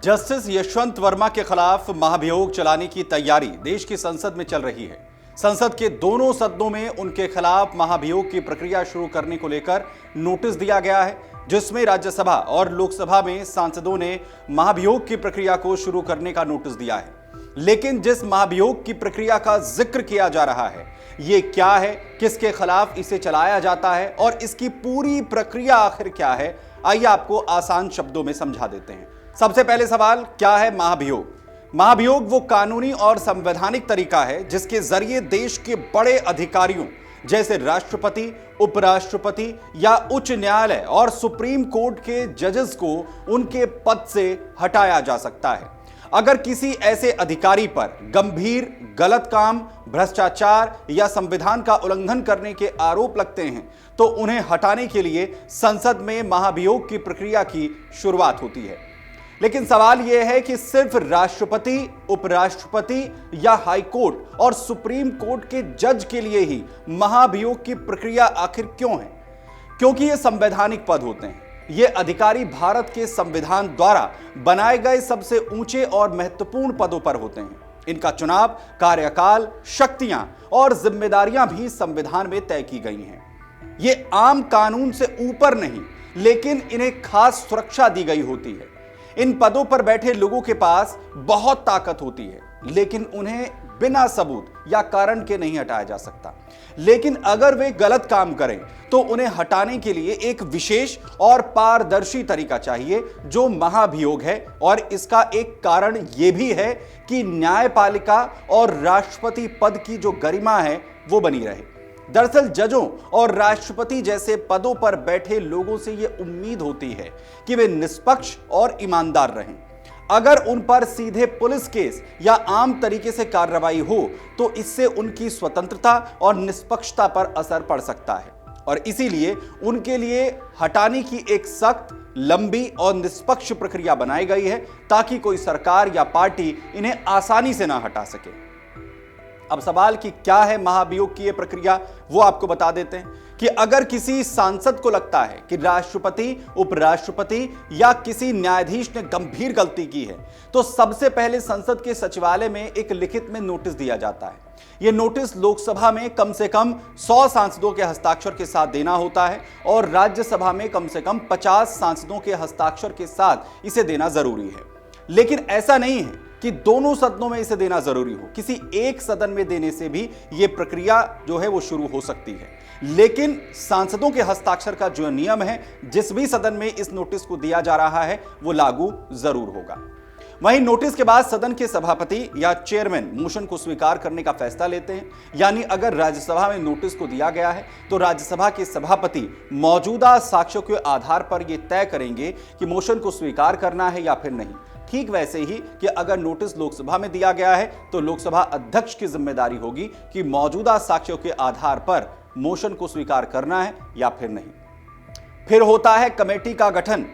Justice Yashwant Verma के खिलाफ महाभियोग चलाने की तैयारी देश की संसद में चल रही है। संसद के दोनों सदनों में उनके खिलाफ महाभियोग की प्रक्रिया शुरू करने को लेकर नोटिस दिया गया है, जिसमें राज्यसभा और लोकसभा में सांसदों ने महाभियोग की प्रक्रिया को शुरू करने का नोटिस दिया है। लेकिन जिस महाभियोग की प्रक्रिया का जिक्र किया जा रहा है, ये क्या है, किसके खिलाफ इसे चलाया जाता है और इसकी पूरी प्रक्रिया आखिर क्या है, आइए आपको आसान शब्दों में समझा देते हैं। सबसे पहले सवाल, क्या है महाभियोग? महाभियोग वो कानूनी और संवैधानिक तरीका है जिसके जरिए देश के बड़े अधिकारियों जैसे राष्ट्रपति, उपराष्ट्रपति या उच्च न्यायालय और सुप्रीम कोर्ट के जजेस को उनके पद से हटाया जा सकता है। अगर किसी ऐसे अधिकारी पर गंभीर गलत काम, भ्रष्टाचार या संविधान का उल्लंघन करने के आरोप लगते हैं तो उन्हें हटाने के लिए संसद में महाभियोग की प्रक्रिया की शुरुआत होती है। लेकिन सवाल यह है कि सिर्फ राष्ट्रपति, उपराष्ट्रपति या हाईकोर्ट और सुप्रीम कोर्ट के जज के लिए ही महाभियोग की प्रक्रिया आखिर क्यों है? क्योंकि ये संवैधानिक पद होते हैं। ये अधिकारी भारत के संविधान द्वारा बनाए गए सबसे ऊंचे और महत्वपूर्ण पदों पर होते हैं। इनका चुनाव, कार्यकाल, शक्तियां और जिम्मेदारियां भी संविधान में तय की गई हैं। ये आम कानून से ऊपर नहीं, लेकिन इन्हें खास सुरक्षा दी गई होती है। इन पदों पर बैठे लोगों के पास बहुत ताकत होती है, लेकिन उन्हें बिना सबूत या कारण के नहीं हटाया जा सकता। लेकिन अगर वे गलत काम करें तो उन्हें हटाने के लिए एक विशेष और पारदर्शी तरीका चाहिए, जो महाभियोग है। और इसका एक कारण यह भी है कि न्यायपालिका और राष्ट्रपति पद की जो गरिमा है वो बनी रहे। दरअसल जजों और राष्ट्रपति जैसे पदों पर बैठे लोगों से यह उम्मीद होती है कि वे निष्पक्ष और ईमानदार रहें। अगर उन पर सीधे पुलिस केस या आम तरीके से कार्रवाई हो तो इससे उनकी स्वतंत्रता और निष्पक्षता पर असर पड़ सकता है। और इसीलिए उनके लिए हटाने की एक सख्त, लंबी और निष्पक्ष प्रक्रिया बनाई गई है, ताकि कोई सरकार या पार्टी इन्हें आसानी से ना हटा सके। अब सवाल कि क्या है महाभियोग की यह प्रक्रिया, वो आपको बता देते हैं कि अगर किसी सांसद को लगता है कि राष्ट्रपति, उपराष्ट्रपति या किसी न्यायाधीश ने गंभीर गलती की है तो सबसे पहले संसद के सचिवालय में एक लिखित में नोटिस दिया जाता है। यह नोटिस लोकसभा में कम से कम 100 सांसदों के हस्ताक्षर के साथ देना होता है और राज्यसभा में कम से कम 50 सांसदों के हस्ताक्षर के साथ इसे देना जरूरी है। लेकिन ऐसा नहीं है कि दोनों सदनों में इसे देना जरूरी हो। किसी एक सदन में देने से भी यह प्रक्रिया जो है वो शुरू हो सकती है। लेकिन सांसदों के हस्ताक्षर का जो नियम है, जिस भी सदन में इस नोटिस को दिया जा रहा है वो लागू जरूर होगा। वहीं नोटिस के बाद सदन के सभापति या चेयरमैन मोशन को स्वीकार करने का फैसला लेते हैं। यानी अगर राज्यसभा में नोटिस को दिया गया है तो राज्यसभा के सभापति मौजूदा साक्ष्यों के आधार पर यह तय करेंगे कि मोशन को स्वीकार करना है या फिर नहीं। ठीक वैसे ही कि अगर नोटिस लोकसभा में दिया गया है तो लोकसभा अध्यक्ष की जिम्मेदारी होगी कि मौजूदा साक्ष्यों के आधार पर मोशन को स्वीकार करना है या फिर नहीं। फिर होता है कमेटी का गठन।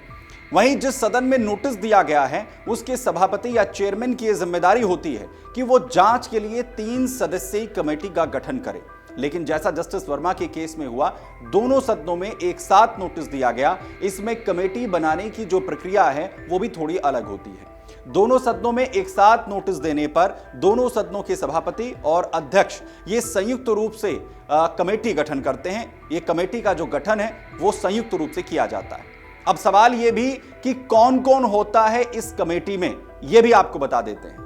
वहीं जिस सदन में नोटिस दिया गया है उसके सभापति या चेयरमैन की यह जिम्मेदारी होती है कि वो जांच के लिए 3 सदस्यीय कमेटी का गठन करे। लेकिन जैसा जस्टिस वर्मा के केस में हुआ, दोनों सदनों में एक साथ नोटिस दिया गया। इसमें कमेटी बनाने की जो प्रक्रिया है वो भी थोड़ी अलग होती है। दोनों सदनों में एक साथ नोटिस देने पर दोनों सदनों के सभापति और अध्यक्ष ये संयुक्त रूप से कमेटी गठन करते हैं। ये कमेटी का जो गठन है वो संयुक्त रूप से किया जाता है। अब सवाल ये भी कि कौन कौन होता है इस कमेटी में, ये भी आपको बता देते हैं।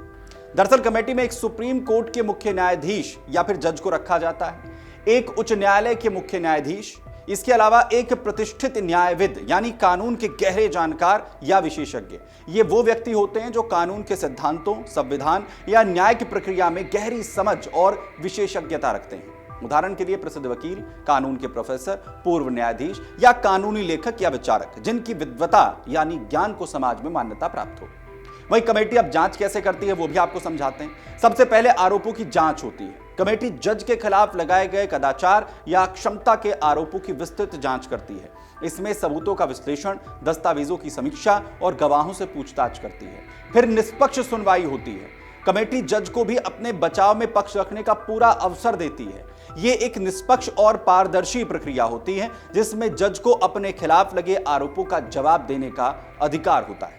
दरअसल कमेटी में एक सुप्रीम कोर्ट के मुख्य न्यायाधीश या फिर जज को रखा जाता है, एक उच्च न्यायालय के मुख्य न्यायाधीश, इसके अलावा एक प्रतिष्ठित न्यायविद यानी कानून के गहरे जानकार या विशेषज्ञ। ये वो व्यक्ति होते हैं जो कानून के सिद्धांतों, संविधान या न्याय की प्रक्रिया में गहरी समझ और विशेषज्ञता रखते हैं। उदाहरण के लिए प्रसिद्ध वकील, कानून के प्रोफेसर, पूर्व न्यायाधीश या कानूनी लेखक या विचारक, जिनकी विद्वता यानी ज्ञान को समाज में मान्यता प्राप्त हो। वही कमेटी अब जांच कैसे करती है वो भी आपको समझाते हैं। सबसे पहले आरोपों की जांच होती है। कमेटी जज के खिलाफ लगाए गए कदाचार या अक्षमता के आरोपों की विस्तृत जांच करती है। इसमें सबूतों का विश्लेषण, दस्तावेजों की समीक्षा और गवाहों से पूछताछ करती है। फिर निष्पक्ष सुनवाई होती है। कमेटी जज को भी अपने बचाव में पक्ष रखने का पूरा अवसर देती है। ये एक निष्पक्ष और पारदर्शी प्रक्रिया होती है जिसमें जज को अपने खिलाफ लगे आरोपों का जवाब देने का अधिकार होता है।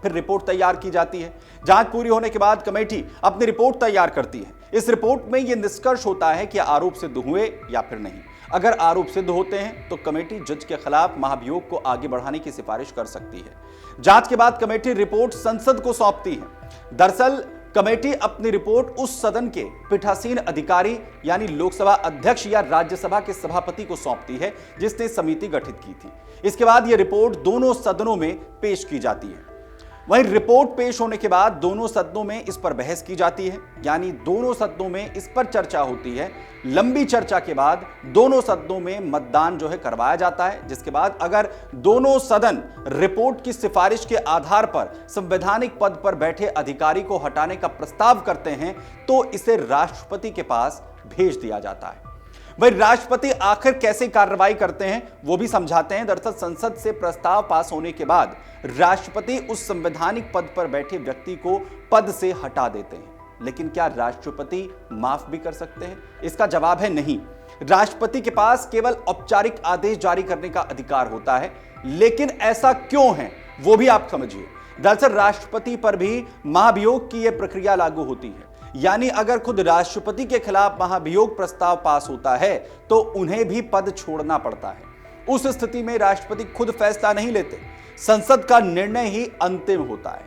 फिर रिपोर्ट तैयार की जाती है। जांच पूरी होने के बाद कमेटी अपनी रिपोर्ट तैयार करती है। इस रिपोर्ट में यह निष्कर्ष होता है कि आरोप सिद्ध हुए या फिर नहीं। अगर आरोप सिद्ध होते हैं तो कमेटी जज के खिलाफ महाभियोग को आगे बढ़ाने की सिफारिश कर सकती है। जांच के बाद कमेटी रिपोर्ट संसद को सौंपती है। दरअसल कमेटी अपनी रिपोर्ट उस सदन के पीठासीन अधिकारी यानी लोकसभा अध्यक्ष या राज्यसभा के सभापति को सौंपती है जिसने समिति गठित की थी। इसके बाद यह रिपोर्ट दोनों सदनों में पेश की जाती है। वहीं रिपोर्ट पेश होने के बाद दोनों सदनों में इस पर बहस की जाती है, यानी दोनों सदनों में इस पर चर्चा होती है। लंबी चर्चा के बाद दोनों सदनों में मतदान करवाया जाता है, जिसके बाद अगर दोनों सदन रिपोर्ट की सिफारिश के आधार पर संवैधानिक पद पर बैठे अधिकारी को हटाने का प्रस्ताव करते हैं तो इसे राष्ट्रपति के पास भेज दिया जाता है। भाई राष्ट्रपति आखिर कैसे कार्रवाई करते हैं वो भी समझाते हैं। दरअसल संसद से प्रस्ताव पास होने के बाद राष्ट्रपति उस संवैधानिक पद पर बैठे व्यक्ति को पद से हटा देते हैं। लेकिन क्या राष्ट्रपति माफ भी कर सकते हैं? इसका जवाब है नहीं। राष्ट्रपति के पास केवल औपचारिक आदेश जारी करने का अधिकार होता है। लेकिन ऐसा क्यों है वो भी आप समझिए। दरअसल राष्ट्रपति पर भी महाभियोग की यह प्रक्रिया लागू होती है, यानी अगर खुद राष्ट्रपति के खिलाफ महाभियोग प्रस्ताव पास होता है तो उन्हें भी पद छोड़ना पड़ता है। उस स्थिति में राष्ट्रपति खुद फैसला नहीं लेते, संसद का निर्णय ही अंतिम होता है।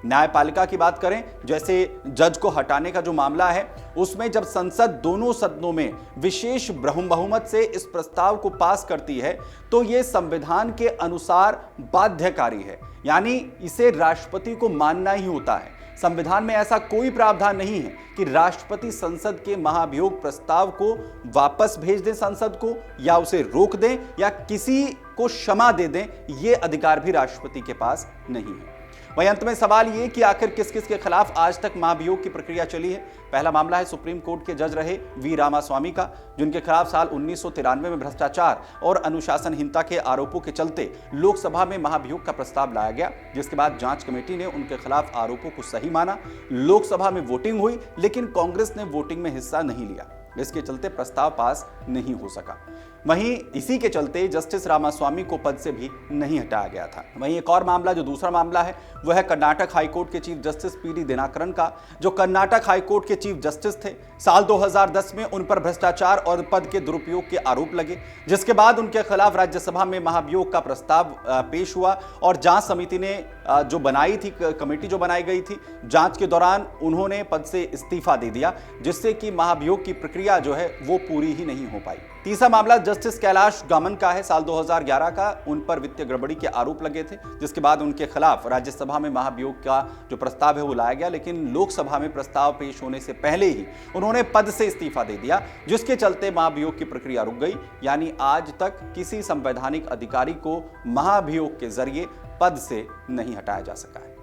न्यायपालिका की बात करें, जैसे जज को हटाने का जो मामला है, उसमें जब संसद दोनों सदनों में विशेष बहुमत से इस प्रस्ताव को पास करती है तो यह संविधान के अनुसार बाध्यकारी है, यानी इसे राष्ट्रपति को मानना ही होता है। संविधान में ऐसा कोई प्रावधान नहीं है कि राष्ट्रपति संसद के महाभियोग प्रस्ताव को वापस भेज दें संसद को, या उसे रोक दें, या किसी को क्षमा दे दें। यह अधिकार भी राष्ट्रपति के पास नहीं है। वहीं अंत में सवाल यह कि आखिर किस किस के खिलाफ आज तक महाभियोग की प्रक्रिया चली है। पहला मामला है सुप्रीम कोर्ट के जज रहे वी रामास्वामी का, जिनके खिलाफ साल 1993 में भ्रष्टाचार और अनुशासनहीनता के आरोपों के चलते लोकसभा में महाभियोग का प्रस्ताव लाया गया, जिसके बाद जांच कमेटी ने उनके खिलाफ आरोपों को सही माना। लोकसभा में वोटिंग हुई, लेकिन कांग्रेस ने वोटिंग में हिस्सा नहीं लिया, इसके चलते प्रस्ताव पास नहीं हो सका। वहीं इसी के चलते जस्टिस रामास्वामी को पद से भी नहीं हटाया गया था। वहीं एक और मामला, जो दूसरा मामला है, वह है कर्नाटक हाईकोर्ट के चीफ जस्टिस पीडी दिनाकरन का, जो कर्नाटक हाईकोर्ट के चीफ जस्टिस थे। साल 2010 में उन पर भ्रष्टाचार और पद के दुरुपयोग के आरोप लगे, जिसके बाद उनके खिलाफ राज्यसभा में महाभियोग का प्रस्ताव पेश हुआ और जांच समिति ने जो बनाई थी, कमेटी जो बनाई गई थी, जांच के दौरान उन्होंने पद से इस्तीफा दे दिया, जिससे कि महाभियोग की प्रक्रिया वो पूरी ही नहीं हो पाई। तीसरा मामला जस्टिस कैलाश गामन का है, साल 2011 का। उन पर वित्तीय गड़बड़ी के आरोप लगे थे, जिसके बाद उनके खिलाफ राज्यसभा में महाभियोग का जो प्रस्ताव है वो लाया गया, लेकिन लोकसभा में प्रस्ताव पेश होने से पहले ही उन्होंने पद से इस्तीफा दे दिया, जिसके चलते महाभियोग की प्रक्रिया रुक गई। यानी आज तक किसी संवैधानिक अधिकारी को महाभियोग के जरिए पद से नहीं हटाया जा सका है।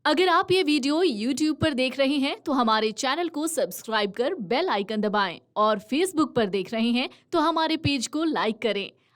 अगर आप ये वीडियो YouTube पर देख रहे हैं तो हमारे चैनल को सब्सक्राइब कर बेल आइकन दबाएं, और Facebook पर देख रहे हैं तो हमारे पेज को लाइक करें।